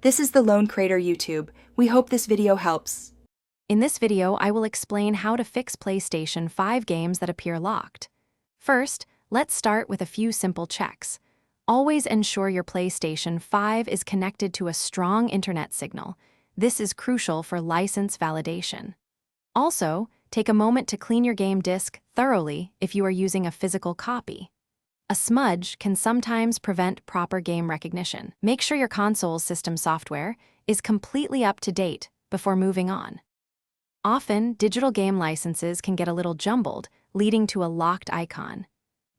This is the Lone Crater YouTube. We hope this video helps. In this video, I will explain how to fix PlayStation 5 games that appear locked. First, let's start with a few simple checks. Always ensure your PlayStation 5 is connected to a strong internet signal. This is crucial for license validation. Also, take a moment to clean your game disc thoroughly if you are using a physical copy. A smudge can sometimes prevent proper game recognition. Make sure your console's system software is completely up to date before moving on. Often, digital game licenses can get a little jumbled, leading to a locked icon.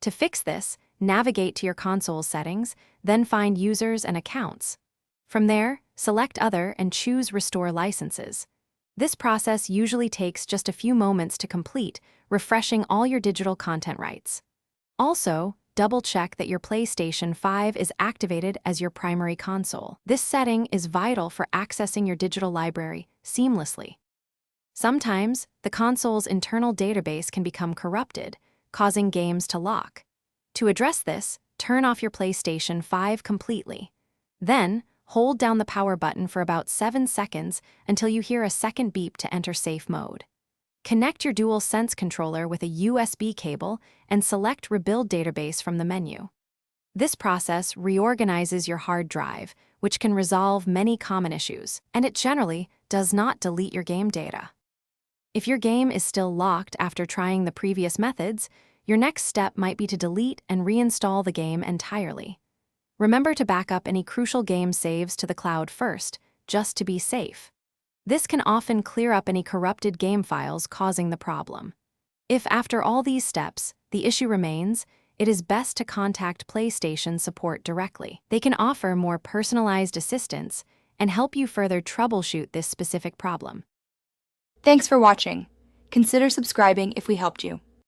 To fix this, navigate to your console's settings, then find Users and Accounts. From there, select Other and choose Restore Licenses. This process usually takes just a few moments to complete, refreshing all your digital content rights. Also, double-check that your PlayStation 5 is activated as your primary console. This setting is vital for accessing your digital library seamlessly. Sometimes, the console's internal database can become corrupted, causing games to lock. To address this, turn off your PlayStation 5 completely. Then, hold down the power button for about 7 seconds until you hear a second beep to enter safe mode. Connect your DualSense controller with a USB cable and select Rebuild Database from the menu. This process reorganizes your hard drive, which can resolve many common issues, and it generally does not delete your game data. If your game is still locked after trying the previous methods, your next step might be to delete and reinstall the game entirely. Remember to back up any crucial game saves to the cloud first, just to be safe. This can often clear up any corrupted game files causing the problem. If after all these steps, the issue remains, it is best to contact PlayStation support directly. They can offer more personalized assistance and help you further troubleshoot this specific problem. Thanks for watching. Consider subscribing if we helped you.